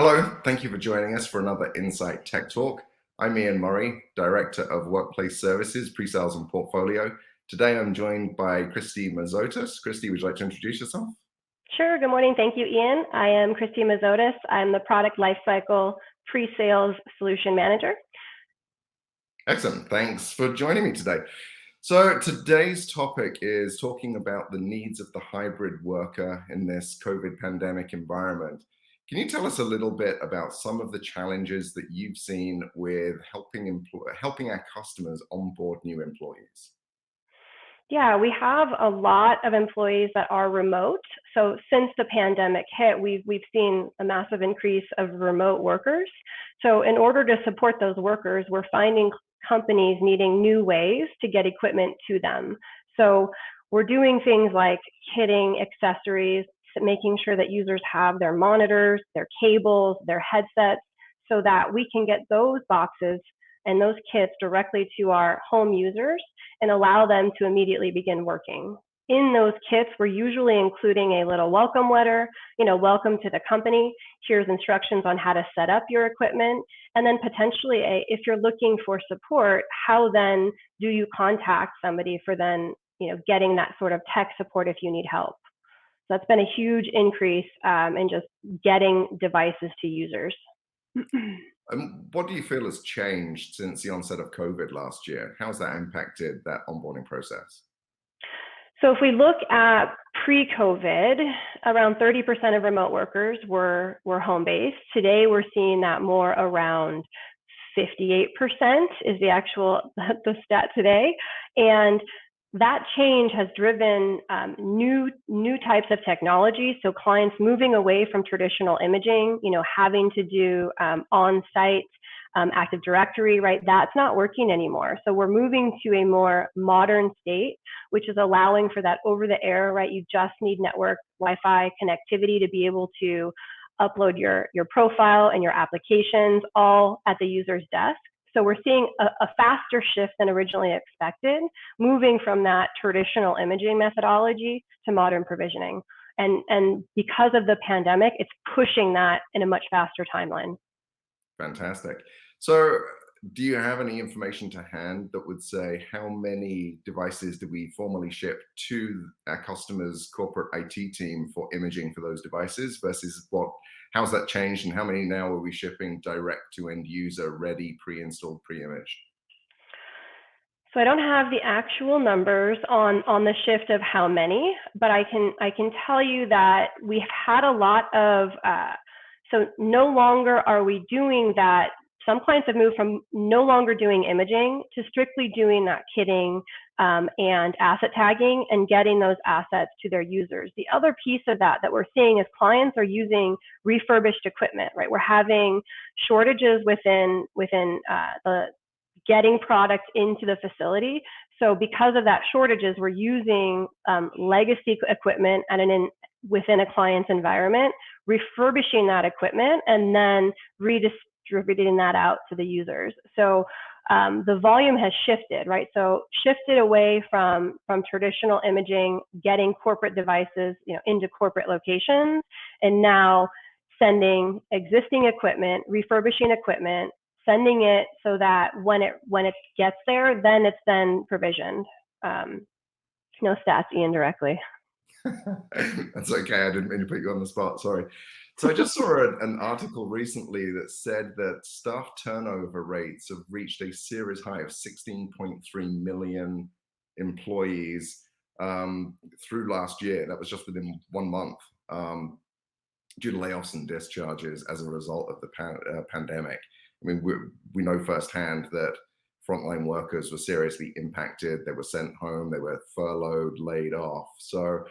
Hello, thank you for joining us for another Insight Tech Talk. I'm Ian Murray, Director of Workplace Services, Pre-Sales and Portfolio. Today I'm joined by Christy Mazotis. Christy, would you like to introduce yourself? Sure, good morning, thank you, Ian. I am Christy Mazotis. I'm the Product Lifecycle Pre-Sales Solution Manager. Excellent, thanks for joining me today. So today's topic is talking about the needs of the hybrid worker in this COVID pandemic environment. Can you tell us a little bit about some of the challenges that you've seen with helping our customers onboard new employees? Yeah, we have a lot of employees that are remote. So since the pandemic hit, we've seen a massive increase of remote workers. So in order to support those workers, we're finding companies needing new ways to get equipment to them. So we're doing things like kitting accessories, making sure that users have their monitors, their cables, their headsets, so that we can get those boxes and those kits directly to our home users and allow them to immediately begin working. In those kits, we're usually including a little welcome letter, welcome to the company. Here's instructions on how to set up your equipment. And then potentially, if you're looking for support, how then do you contact somebody for then, getting that sort of tech support if you need help. So that's been a huge increase in just getting devices to users. And what do you feel has changed since the onset of COVID last year? How's that impacted that onboarding process? So if we look at pre-COVID, around 30% of remote workers were home-based. Today, we're seeing that more around 58% is the stat today. And that change has driven new types of technology. So clients moving away from traditional imaging, having to do on-site Active Directory, right? That's not working anymore. So we're moving to a more modern state, which is allowing for that over-the-air, right? You just need network Wi-Fi connectivity to be able to upload your profile and your applications all at the user's desk. So we're seeing a faster shift than originally expected, moving from that traditional imaging methodology to modern provisioning. And because of the pandemic, it's pushing that in a much faster timeline. Fantastic. So do you have any information to hand that would say how many devices did we formally ship to our customers' corporate IT team for imaging for those devices versus how's that changed, and how many now are we shipping direct to end user, ready, pre-installed, pre-imaged? So I don't have the actual numbers on the shift of how many, but I can tell you that we've had a lot of, so no longer are we doing that. Some clients have moved from no longer doing imaging to strictly doing that kitting and asset tagging and getting those assets to their users. The other piece of that we're seeing is clients are using refurbished equipment, right? We're having shortages within the getting product into the facility. So because of that shortages, we're using legacy equipment within a client's environment, refurbishing that equipment, and then redistributing that out to the users. So the volume has shifted, right? So shifted away from traditional imaging, getting corporate devices, into corporate locations, and now sending existing equipment, refurbishing equipment, sending it so that when it gets there, then it's then provisioned. No stats, Ian, directly. That's okay. I didn't mean to put you on the spot. Sorry. So I just saw an article recently that said that staff turnover rates have reached a series high of 16.3 million employees through last year. That was just within 1 month due to layoffs and discharges as a result of the pandemic. I mean, we know firsthand that frontline workers were seriously impacted. They were sent home. They were furloughed, laid off. So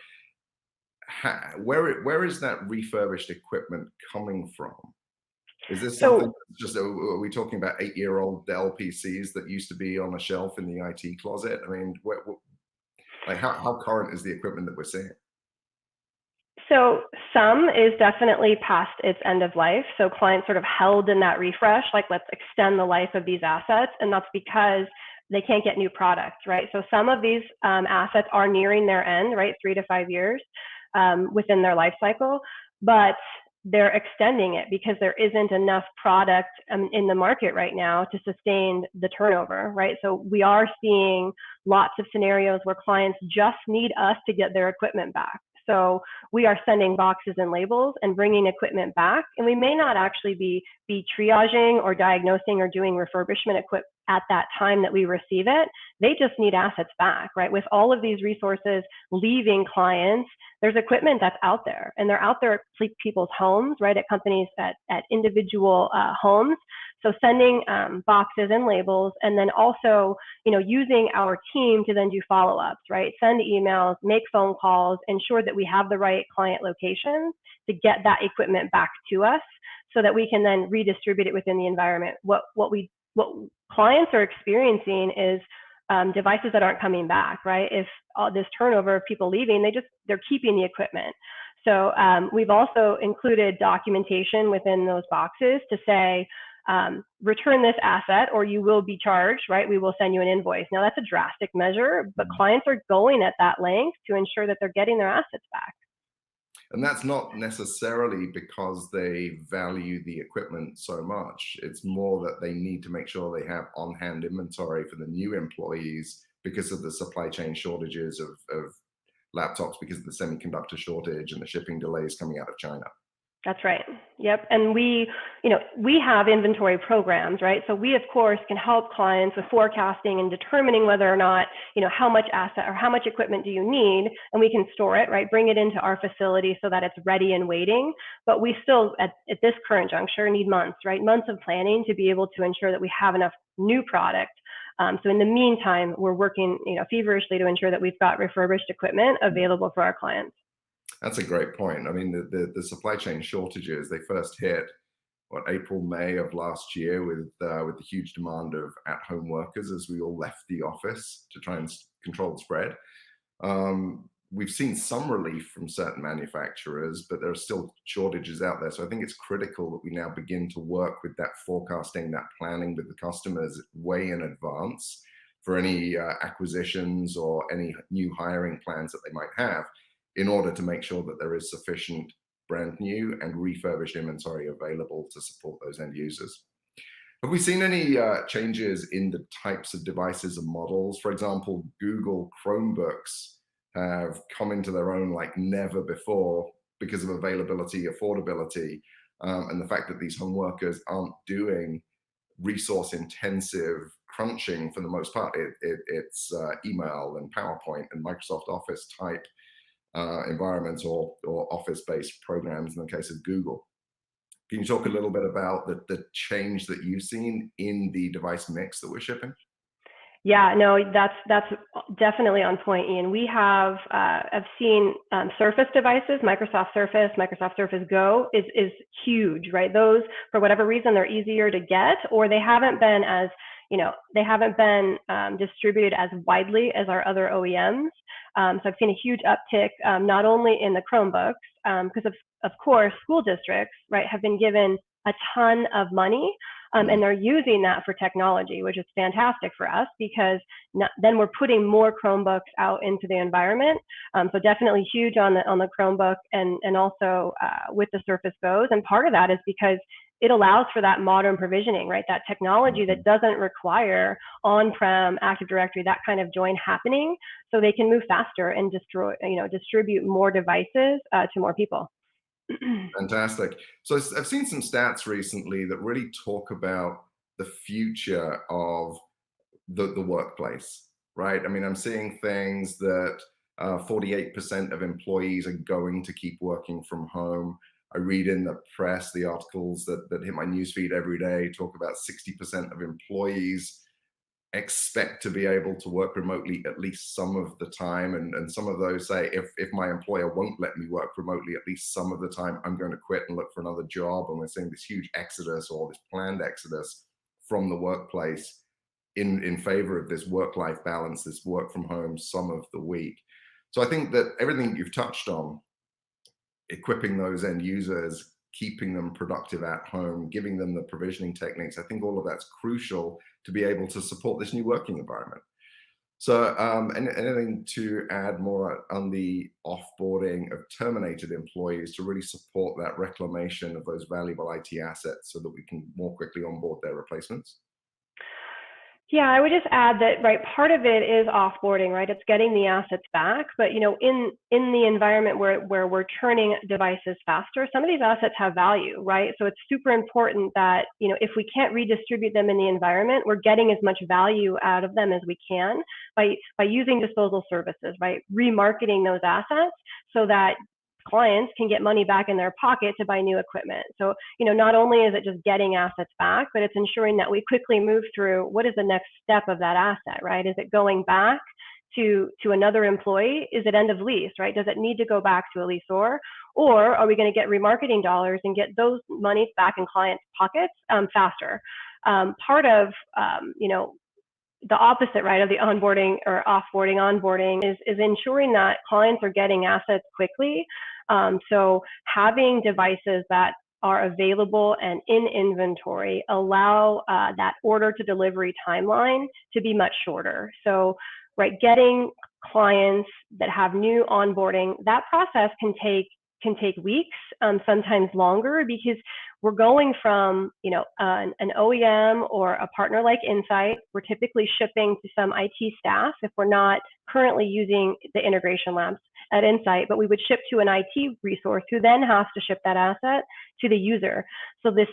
where is that refurbished equipment coming from? Is this something are we talking about 8-year-old Dell PCs that used to be on a shelf in the IT closet? I mean, how current is the equipment that we're seeing? So some is definitely past its end of life. So clients sort of held in that refresh, like let's extend the life of these assets. And that's because they can't get new products, right? So some of these assets are nearing their end, right? 3 to 5 years within their life cycle. But they're extending it because there isn't enough product in the market right now to sustain the turnover, right? So we are seeing lots of scenarios where clients just need us to get their equipment back. So we are sending boxes and labels and bringing equipment back, and we may not actually be triaging or diagnosing or doing refurbishment at that time that we receive it. They just need assets back, right? With all of these resources leaving clients, there's equipment that's out there, and they're out there at people's homes, right? At companies, at individual homes. So sending boxes and labels, and then also, using our team to then do follow-ups, right? Send emails, make phone calls, ensure that we have the right client locations to get that equipment back to us, so that we can then redistribute it within the environment. What clients are experiencing is devices that aren't coming back, right? If all this turnover of people leaving, they're keeping the equipment. So we've also included documentation within those boxes to say, return this asset or you will be charged, right? We will send you an invoice. Now that's a drastic measure, but clients are going at that length to ensure that they're getting their assets back. And that's not necessarily because they value the equipment so much. It's more that they need to make sure they have on-hand inventory for the new employees because of the supply chain shortages of laptops, because of the semiconductor shortage and the shipping delays coming out of China. That's right. Yep. And we have inventory programs, right? So we, of course, can help clients with forecasting and determining whether or not, how much asset or how much equipment do you need, and we can store it, right? Bring it into our facility so that it's ready and waiting. But we still, at this current juncture, need months, right? Months of planning to be able to ensure that we have enough new product. So in the meantime, we're working, feverishly to ensure that we've got refurbished equipment available for our clients. That's a great point. I mean, the supply chain shortages, they first hit April, May of last year with the huge demand of at-home workers as we all left the office to try and control the spread. We've seen some relief from certain manufacturers, but there are still shortages out there. So I think it's critical that we now begin to work with that forecasting, that planning with the customers way in advance for any acquisitions or any new hiring plans that they might have, in order to make sure that there is sufficient brand new and refurbished inventory available to support those end users. Have we seen any changes in the types of devices and models? For example, Google Chromebooks have come into their own like never before because of availability, affordability, and the fact that these home workers aren't doing resource intensive crunching for the most part. It's email and PowerPoint and Microsoft Office type environments or office-based programs in the case of Google. Can you talk a little bit about the change that you've seen in the device mix that we're shipping? Yeah, no, that's definitely on point, Ian. We have I've seen Surface devices, Microsoft Surface Go is huge, right? Those, for whatever reason, they're easier to get, or they haven't been as distributed as widely as our other OEMs. So I've seen a huge uptick, not only in the Chromebooks, because of course, school districts, right, have been given a ton of money, and they're using that for technology, which is fantastic for us because then we're putting more Chromebooks out into the environment. So definitely huge on the Chromebook and also with the Surface Go's. And part of that is because it allows for that modern provisioning, right? That technology that doesn't require on-prem Active Directory, that kind of join happening, so they can move faster and distribute more devices to more people. Fantastic. So I've seen some stats recently that really talk about the future of the workplace, right? I mean, I'm seeing things that 48% of employees are going to keep working from home. I read in the press, the articles that hit my newsfeed every day talk about 60% of employees expect to be able to work remotely at least some of the time. And some of those say, if my employer won't let me work remotely at least some of the time, I'm going to quit and look for another job. And we're seeing this huge exodus, or this planned exodus from the workplace in favor of this work-life balance, this work from home some of the week. So I think that everything you've touched on, equipping those end users, keeping them productive at home, giving them the provisioning techniques, I think all of that's crucial to be able to support this new working environment. So, anything to add more on the offboarding of terminated employees to really support that reclamation of those valuable IT assets so that we can more quickly onboard their replacements? Yeah, I would just add that, right, part of it is offboarding, right? It's getting the assets back, but in the environment where we're turning devices faster, some of these assets have value, right? So it's super important that, if we can't redistribute them in the environment, we're getting as much value out of them as we can by using disposal services, right? Remarketing those assets so that clients can get money back in their pocket to buy new equipment. So, not only is it just getting assets back, but it's ensuring that we quickly move through what is the next step of that asset, right? Is it going back to another employee? Is it end of lease, right? Does it need to go back to a leaseor? Or are we going to get remarketing dollars and get those monies back in clients' pockets faster? Part of, the opposite, right, of the onboarding or offboarding, onboarding is ensuring that clients are getting assets quickly. So having devices that are available and in inventory allow that order to delivery timeline to be much shorter. So, right, getting clients that have new onboarding, that process can take weeks, sometimes longer, because we're going from an OEM or a partner like Insight. We're typically shipping to some IT staff if we're not currently using the integration labs at Insight, but we would ship to an IT resource who then has to ship that asset to the user. So this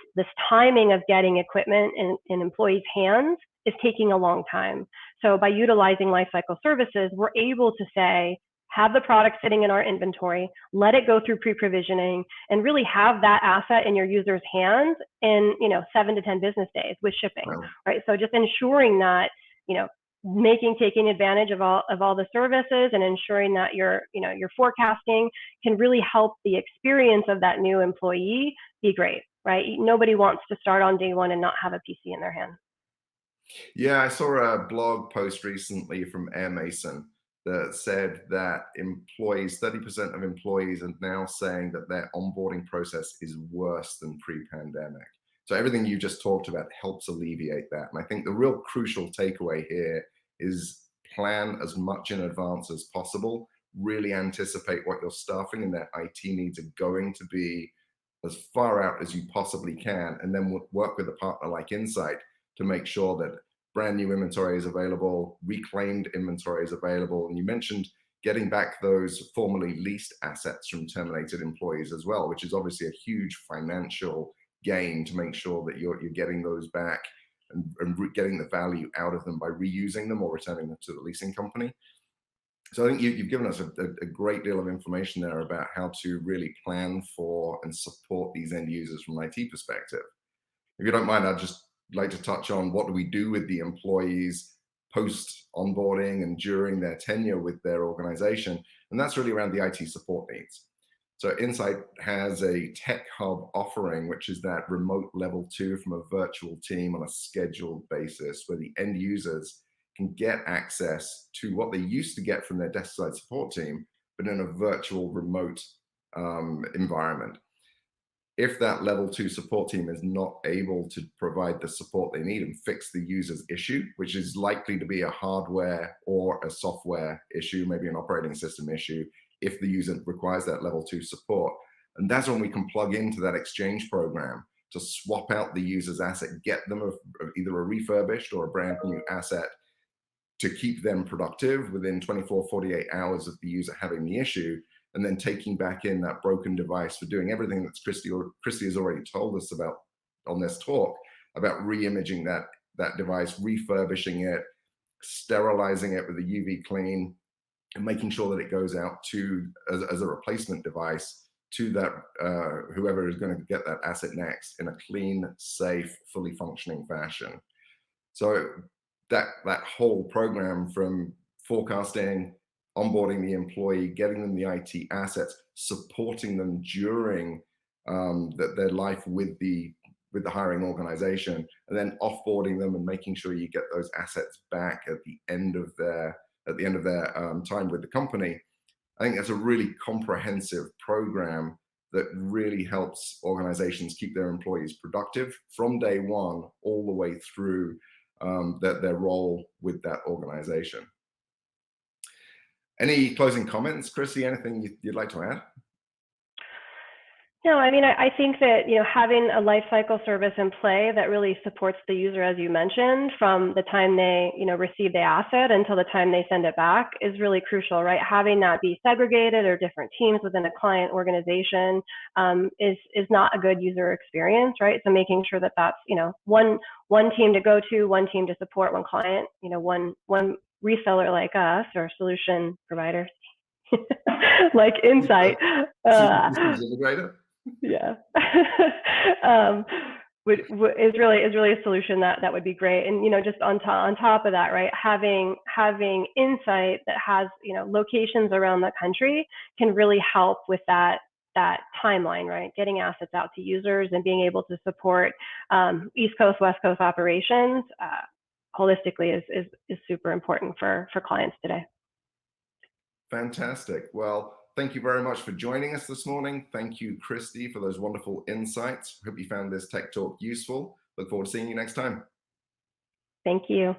timing of getting equipment in employees' hands is taking a long time. So by utilizing Lifecycle Services, we're able to say, have the product sitting in our inventory, let it go through pre-provisioning, and really have that asset in your user's hands in 7 to 10 business days with shipping, Well, right? So just ensuring that taking advantage of all the services and ensuring that your forecasting can really help the experience of that new employee be great, right? Nobody wants to start on day one and not have a PC in their hand. yeah, I saw a blog post recently from Air Mason that said that 30% of employees are now saying that their onboarding process is worse than pre-pandemic. So everything you just talked about helps alleviate that. And I think the real crucial takeaway here is plan as much in advance as possible, really anticipate what your staffing and their IT needs are going to be as far out as you possibly can, and then work with a partner like Insight to make sure that brand new inventory is available, reclaimed inventory is available. And you mentioned getting back those formerly leased assets from terminated employees as well, which is obviously a huge financial gain to make sure that you're getting those back and getting the value out of them by reusing them or returning them to the leasing company. So I think you've given us a great deal of information there about how to really plan for and support these end users from an IT perspective. If you don't mind, I'd just like to touch on what do we do with the employees post onboarding and during their tenure with their organization. And that's really around the IT support needs. So Insight has a tech hub offering, which is that remote level 2 from a virtual team on a scheduled basis where the end users can get access to what they used to get from their desk side support team, but in a virtual remote environment. If that level 2 support team is not able to provide the support they need and fix the user's issue, which is likely to be a hardware or a software issue, maybe an operating system issue, if the user requires that level 2 support. And that's when we can plug into that exchange program to swap out the user's asset, get them either a refurbished or a brand new asset to keep them productive within 24, 48 hours of the user having the issue, and then taking back in that broken device for doing everything that Christy has already told us about on this talk, about re-imaging that device, refurbishing it, sterilizing it with a UV clean, and making sure that it goes out to as a replacement device to that whoever is going to get that asset next in a clean, safe, fully functioning fashion. So that whole program, from forecasting, onboarding the employee, getting them the IT assets, supporting them during their life with the hiring organization, and then offboarding them and making sure you get those assets back at the end of their time with the company. I think that's a really comprehensive program that really helps organizations keep their employees productive from day one all the way through their role with that organization. Any closing comments, Christy? Anything you'd like to add? No, I mean, I think that, having a lifecycle service in play that really supports the user, as you mentioned, from the time they, receive the asset until the time they send it back is really crucial, right? Having that be segregated or different teams within a client organization is not a good user experience, right? So making sure that that's, one team to go to, one team to support, one client, one reseller like us or solution provider like Insight. Systems integrator. Yeah. Is really a solution that would be great. And just on top of that, right, having Insight that has locations around the country can really help with that timeline, right? Getting assets out to users and being able to support East Coast, West Coast operations holistically is super important for clients today. Fantastic. Well, thank you very much for joining us this morning. Thank you, Christy, for those wonderful insights. Hope you found this Tech Talk useful. Look forward to seeing you next time. Thank you.